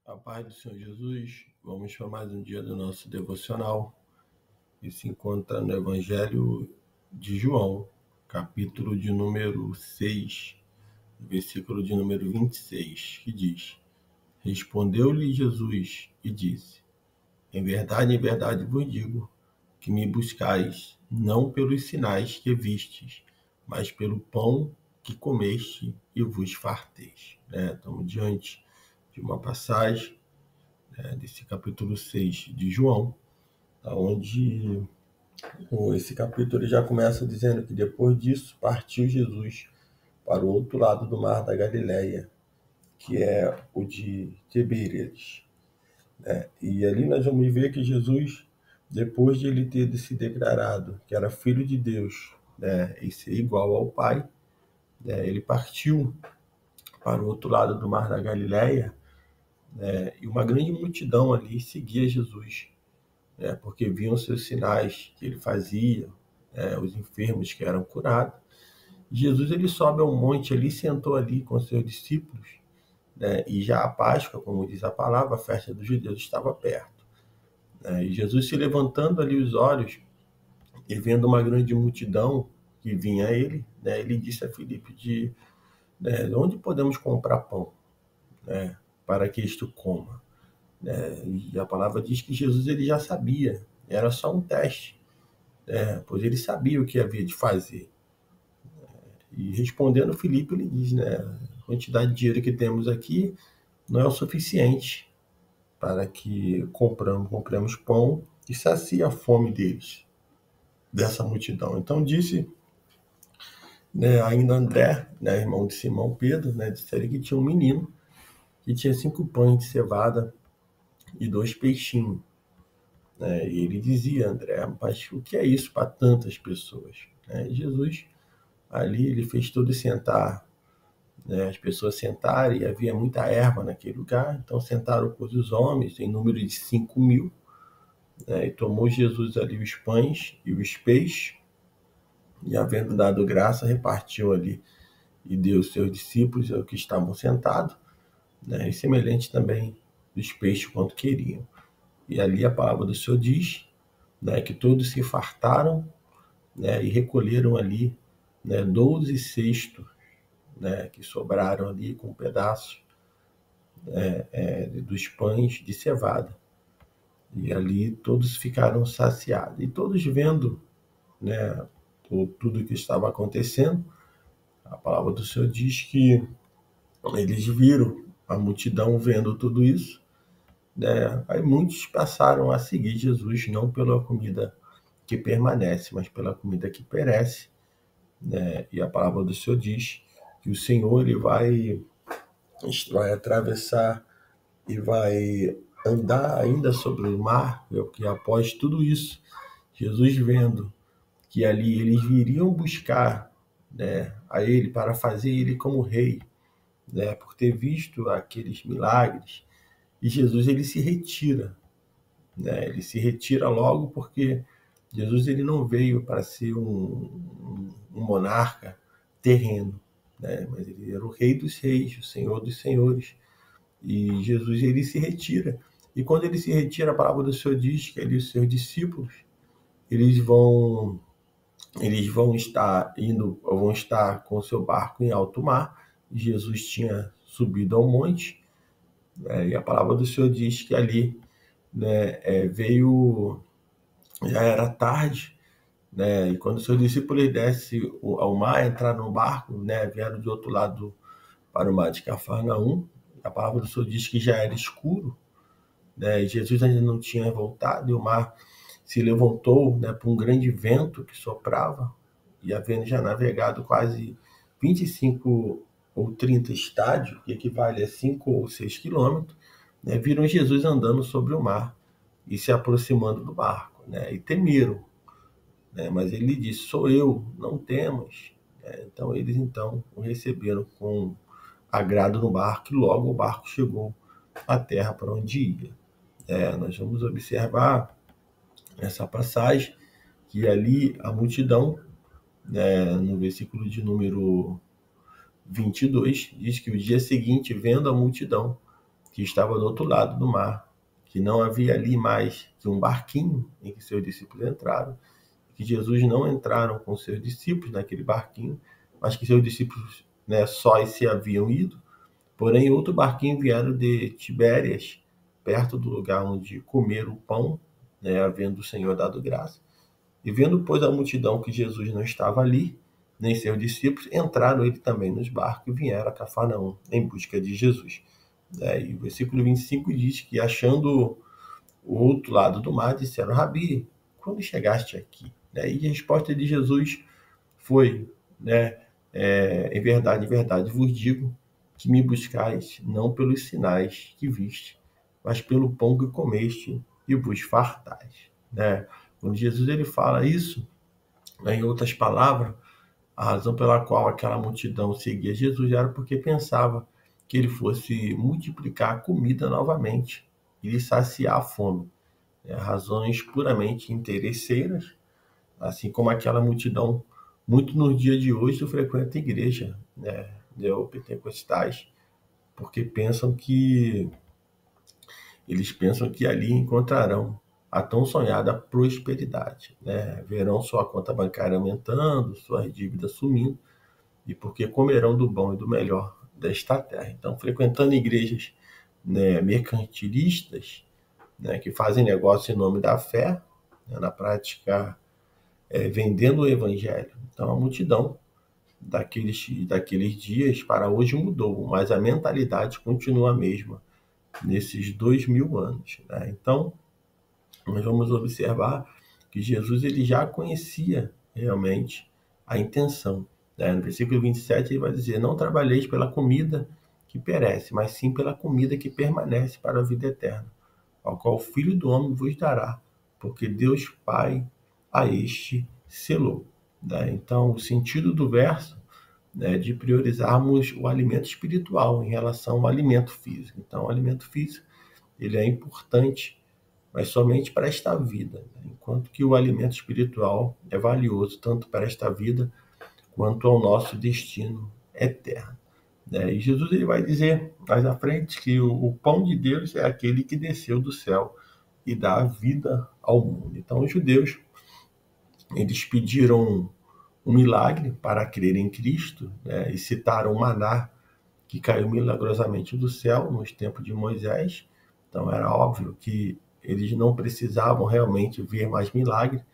A paz do Senhor Jesus, vamos para mais um dia do nosso devocional, que se encontra no Evangelho de João, capítulo de número 6, versículo de número 26, que diz: Respondeu-lhe Jesus e disse: em verdade vos digo, que me buscais, não pelos sinais que vistes, mas pelo pão que comeste e vos farteis. Estamos diante de uma passagem desse capítulo 6 de João, onde esse capítulo já começa dizendo que depois disso partiu Jesus para o outro lado do mar da Galileia, que é o de Tiberíades. E ali nós vamos ver que Jesus, depois de ele ter se declarado que era filho de Deus, e ser igual ao Pai, ele partiu para o outro lado do mar da Galileia, e uma grande multidão ali seguia Jesus, porque viam seus sinais que ele fazia, os enfermos que eram curados. Jesus ele sobe ao monte ali, sentou ali com seus discípulos, e já a Páscoa, como diz a palavra, a festa dos judeus estava perto. E Jesus se levantando ali os olhos e vendo uma grande multidão que vinha a ele, ele disse a Filipe de onde podemos comprar pão, para que isto coma. E a palavra diz que Jesus ele já sabia, era só um teste, pois ele sabia o que havia de fazer. E respondendo Filipe, ele diz, a quantidade de dinheiro que temos aqui não é o suficiente para que compremos pão e sacie a fome deles, dessa multidão. Então disse, ainda André, irmão de Simão Pedro, disse ele que tinha um menino que tinha 5 pães de cevada e 2 peixinhos. E ele dizia, André, mas o que é isso para tantas pessoas? E Jesus, ali, ele fez todos sentar, as pessoas sentarem, e havia muita erva naquele lugar, então sentaram com os homens, em número de 5.000, e tomou Jesus ali os pães e os peixes, e havendo dado graça, repartiu ali, e deu aos seus discípulos, que estavam sentados, e semelhante também dos peixes quanto queriam. E ali a palavra do Senhor diz, que todos se fartaram, e recolheram ali 12 cestos, que sobraram ali com pedaços dos pães de cevada. E ali todos ficaram saciados. E todos vendo tudo que estava acontecendo, a palavra do Senhor diz que eles viram a multidão vendo tudo isso, aí muitos passaram a seguir Jesus, não pela comida que permanece, mas pela comida que perece. E a palavra do Senhor diz que o Senhor ele vai atravessar e vai andar ainda sobre o mar, porque após tudo isso, Jesus vendo que ali eles viriam buscar a ele para fazer ele como rei, por ter visto aqueles milagres, e Jesus ele se retira, ele se retira logo porque Jesus ele não veio para ser um monarca terreno, mas ele era o rei dos reis, o senhor dos senhores, e Jesus ele se retira. E quando ele se retira, a palavra do Senhor diz que ali os seus discípulos eles vão estar com o seu barco em alto mar. Jesus tinha subido ao monte, e a palavra do Senhor diz que ali veio, já era tarde, e quando os seus discípulos descem ao mar, entraram no barco, vieram de outro lado para o mar de Cafarnaum. A palavra do Senhor diz que já era escuro, e Jesus ainda não tinha voltado, e o mar se levantou por um grande vento que soprava, e havendo já navegado quase 25 ou 30 estádios, que equivale a 5 ou 6 quilômetros, viram Jesus andando sobre o mar e se aproximando do barco, e temeram. Mas ele disse, sou eu, não temas. Então eles o receberam com agrado no barco, e logo o barco chegou à terra para onde ia. Nós vamos observar essa passagem, que ali a multidão, no versículo de número 22, diz que o dia seguinte, vendo a multidão, que estava do outro lado do mar, que não havia ali mais que um barquinho em que seus discípulos entraram, que Jesus não entraram com seus discípulos naquele barquinho, mas que seus discípulos, só se haviam ido. Porém, outro barquinho vieram de Tibérias, perto do lugar onde comeram o pão, havendo o Senhor dado graça. E vendo, pois, a multidão que Jesus não estava ali, nem seus discípulos, entraram ele também nos barcos e vieram a Cafarnaum em busca de Jesus. E o versículo 25 diz que, achando o outro lado do mar, disseram: Rabi, quando chegaste aqui? E a resposta de Jesus foi, em verdade vos digo que me buscais não pelos sinais que viste, mas pelo pão que comeste e vos fartais. Quando Jesus ele fala isso, em outras palavras, a razão pela qual aquela multidão seguia Jesus era porque pensava que ele fosse multiplicar a comida novamente e lhe saciar a fome. Razões puramente interesseiras, assim como aquela multidão, muito nos dias de hoje, frequenta a igreja, neopentecostais, porque eles pensam que ali encontrarão a tão sonhada prosperidade, verão sua conta bancária aumentando, suas dívidas sumindo, e porque comerão do bom e do melhor desta terra. Então, frequentando igrejas, mercantilistas, que fazem negócio em nome da fé, na prática, vendendo o evangelho. Então, a multidão daqueles dias para hoje mudou, mas a mentalidade continua a mesma nesses 2000 anos. Então, nós vamos observar que Jesus ele já conhecia realmente a intenção. No versículo 27 ele vai dizer: não trabalheis pela comida que perece, mas sim pela comida que permanece para a vida eterna, ao qual o Filho do Homem vos dará, porque Deus Pai a este selou. Então, o sentido do verso, de priorizarmos o alimento espiritual em relação ao alimento físico. Então, o alimento físico ele é importante, mas somente para esta vida, enquanto que o alimento espiritual é valioso tanto para esta vida quanto ao nosso destino eterno. E Jesus ele vai dizer mais à frente que o pão de Deus é aquele que desceu do céu e dá vida ao mundo. Então, os judeus eles pediram um milagre para crer em Cristo, e citaram o maná que caiu milagrosamente do céu nos tempos de Moisés. Então, era óbvio que eles não precisavam realmente ver mais milagre,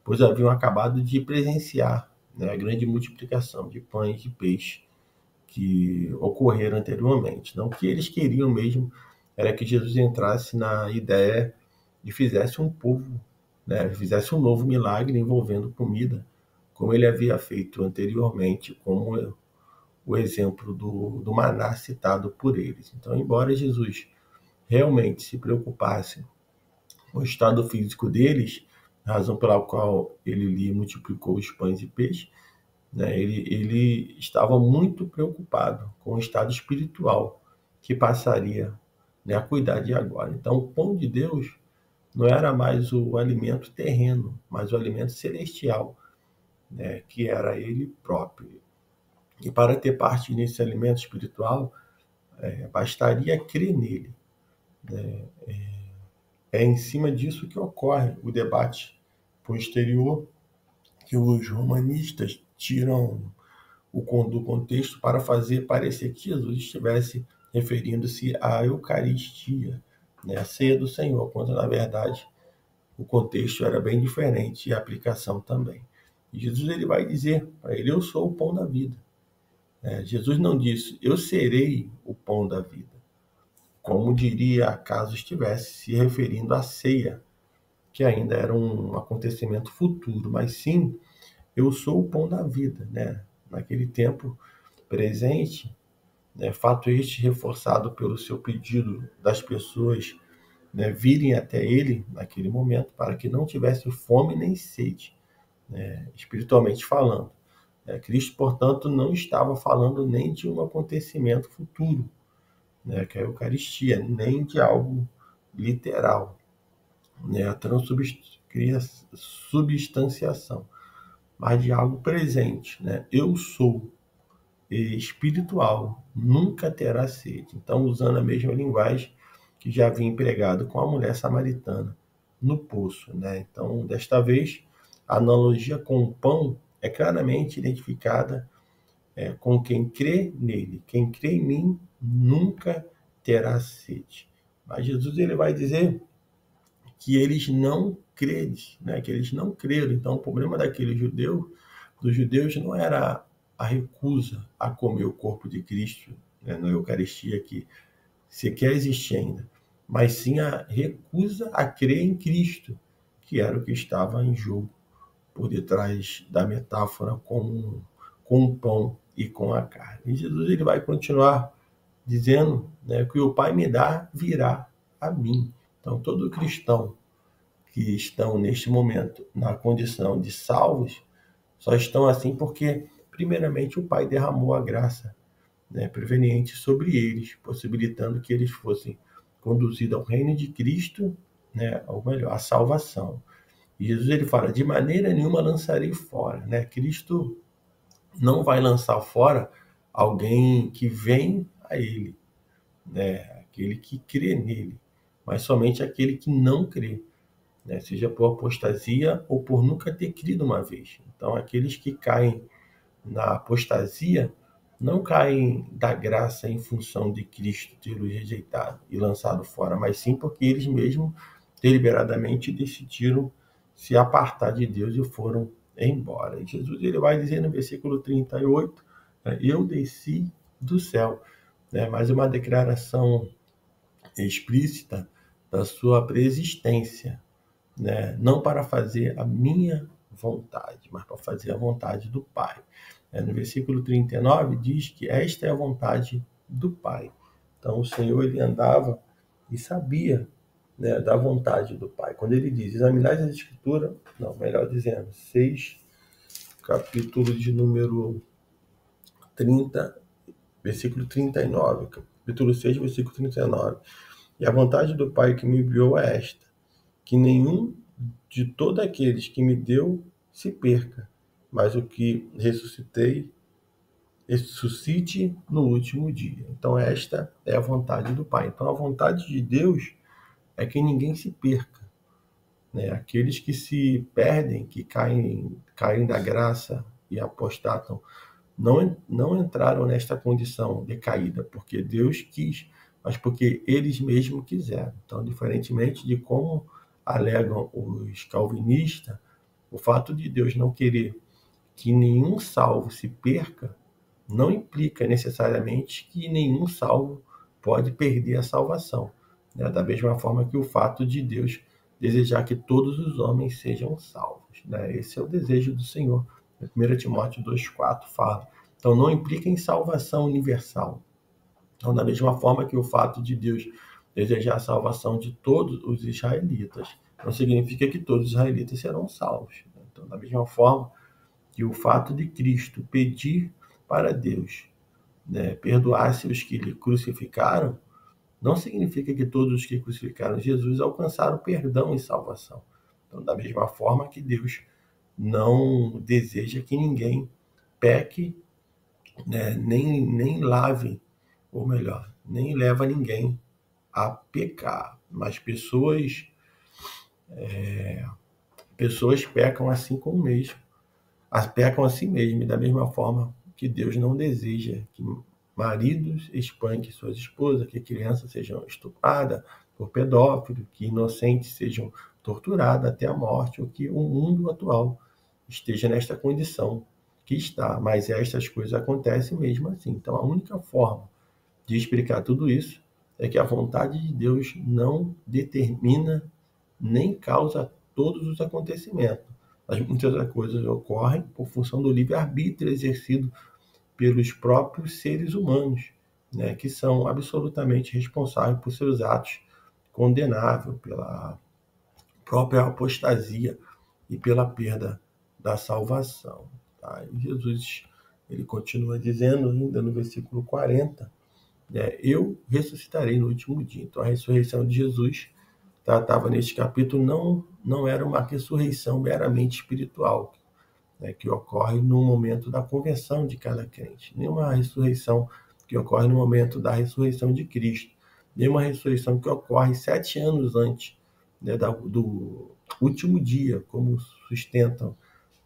pois haviam acabado de presenciar a grande multiplicação de pães e peixes que ocorreram anteriormente. Então, o que eles queriam mesmo era que Jesus entrasse na ideia e fizesse um povo, fizesse um novo milagre envolvendo comida, como ele havia feito anteriormente, como o exemplo do maná citado por eles. Então, embora Jesus realmente se preocupasse com o estado físico deles, a razão pela qual ele lhe multiplicou os pães e peixes, ele estava muito preocupado com o estado espiritual que passaria a cuidar de agora. Então, o pão de Deus não era mais o alimento terreno, mas o alimento celestial, que era ele próprio. E para ter parte nesse alimento espiritual, bastaria crer nele. É em cima disso que ocorre o debate posterior, que os romanistas tiram do contexto para fazer parecer que Jesus estivesse referindo-se à Eucaristia, a ceia do Senhor, quando na verdade o contexto era bem diferente e a aplicação também. E Jesus ele vai dizer para ele: eu sou o pão da vida. Jesus não disse: eu serei o pão da vida, como diria caso estivesse se referindo à ceia, que ainda era um acontecimento futuro, mas sim, eu sou o pão da vida. Naquele tempo presente, fato este reforçado pelo seu pedido das pessoas virem até ele naquele momento, para que não tivesse fome nem sede, espiritualmente falando. Cristo, portanto, não estava falando nem de um acontecimento futuro, que é a Eucaristia, nem de algo literal, a transubstanciação, mas de algo presente. Eu sou. espiritual, nunca terá sede. Então, usando a mesma linguagem que já havia empregado com a mulher samaritana no poço, né? Então, desta vez, a analogia com o pão é claramente identificada com quem crê nele. Quem crê em mim nunca terá sede. Mas Jesus ele vai dizer que eles não creem, né? Que eles não creram. Então, o problema dos judeus não era a recusa a comer o corpo de Cristo, né, na Eucaristia, que sequer existe ainda, mas sim a recusa a crer em Cristo, que era o que estava em jogo por detrás da metáfora com o pão e com a carne. E Jesus ele vai continuar dizendo, né, que o Pai me dá virá a mim. Então, todo cristão que estão neste momento na condição de salvos só estão assim porque, primeiramente, o Pai derramou a graça, né, preveniente sobre eles, possibilitando que eles fossem conduzidos ao reino de Cristo, né, ou melhor, à salvação. E Jesus ele fala: de maneira nenhuma lançarei fora, né? Cristo não vai lançar fora alguém que vem a Ele, né? Aquele que crê nele, mas somente aquele que não crê, né? Seja por apostasia ou por nunca ter crido uma vez. Então, aqueles que caem na apostasia não caem da graça em função de Cristo tê-los rejeitado e lançado fora, mas sim porque eles mesmos deliberadamente decidiram se apartar de Deus e foram embora. E Jesus ele vai dizer no versículo 38, né, eu desci do céu, né, mais uma declaração explícita da sua preexistência, né, não para fazer a minha vontade, mas para fazer a vontade do Pai. No versículo 39 diz que esta é a vontade do Pai. Então o Senhor ele andava e sabia, né, da vontade do Pai. Quando ele diz, examinar as Escrituras, não, melhor dizendo, 6, capítulo de número 30, versículo 39, capítulo 6, versículo 39. E a vontade do Pai que me enviou é esta, que nenhum de todos aqueles que me deu se perca, mas o que ressuscite no último dia. Então esta é a vontade do Pai. Então a vontade de Deus é que ninguém se perca, né? Aqueles que se perdem, que caem da graça e apostatam, não entraram nesta condição decaída, porque Deus quis, mas porque eles mesmos quiseram. Então, diferentemente de como alegam os calvinistas, o fato de Deus não querer que nenhum salvo se perca não implica necessariamente que nenhum salvo pode perder a salvação, né? Da mesma forma que o fato de Deus desejar que todos os homens sejam salvos, né? Esse é o desejo do Senhor. 1 Timóteo 2,4 fala. Então, não implica em salvação universal. Então, da mesma forma que o fato de Deus desejar a salvação de todos os israelitas, não significa que todos os israelitas serão salvos. Então, da mesma forma que o fato de Cristo pedir para Deus, né, perdoasse os que lhe crucificaram, não significa que todos os que crucificaram Jesus alcançaram perdão e salvação. Então, da mesma forma que Deus não deseja que ninguém peque, né, nem lave, ou melhor, nem leva ninguém a pecar. Mas pessoas pecam assim como mesmo, pecam a si mesmo, e da mesma forma que Deus não deseja que maridos espanquem suas esposas, que crianças sejam estupradas por pedófilos, que inocentes sejam torturados até a morte, ou que o mundo atual esteja nesta condição que está. Mas estas coisas acontecem mesmo assim. Então, a única forma de explicar tudo isso é que a vontade de Deus não determina nem causa todos os acontecimentos. Mas muitas coisas ocorrem por função do livre-arbítrio exercido pelos próprios seres humanos, né, que são absolutamente responsáveis por seus atos condenáveis, pela própria apostasia e pela perda da salvação. Tá? E Jesus ele continua dizendo ainda no versículo 40, né, eu ressuscitarei no último dia. Então a ressurreição de Jesus tratava neste capítulo não era uma ressurreição meramente espiritual, né, que ocorre no momento da conversão de cada crente. Nenhuma ressurreição que ocorre no momento da ressurreição de Cristo. Nenhuma ressurreição que ocorre 7 anos antes, né, do último dia, como sustentam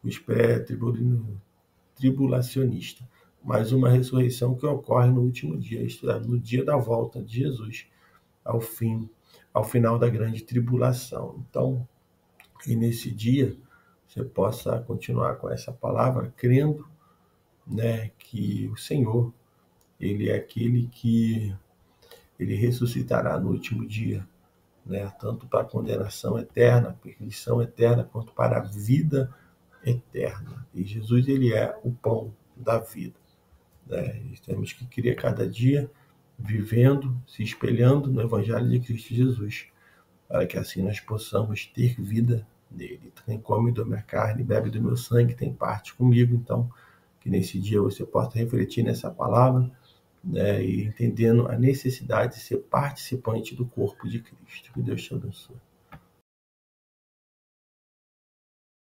os pré-tribulacionistas. Mas uma ressurreição que ocorre no último dia, isto é, no dia da volta de Jesus ao final da grande tribulação. Então, e nesse dia você possa continuar com essa palavra, crendo, né, que o Senhor, ele é aquele que ele ressuscitará no último dia, né, tanto para a condenação eterna, a perdição eterna, quanto para a vida eterna. E Jesus, ele é o pão da vida, né? E temos que crer cada dia, vivendo, se espelhando no Evangelho de Cristo Jesus, para que assim nós possamos ter vida nele. Quem come da minha carne, bebe do meu sangue, tem parte comigo. Então, que nesse dia você possa refletir nessa palavra, né, e entendendo a necessidade de ser participante do corpo de Cristo. Que Deus te abençoe.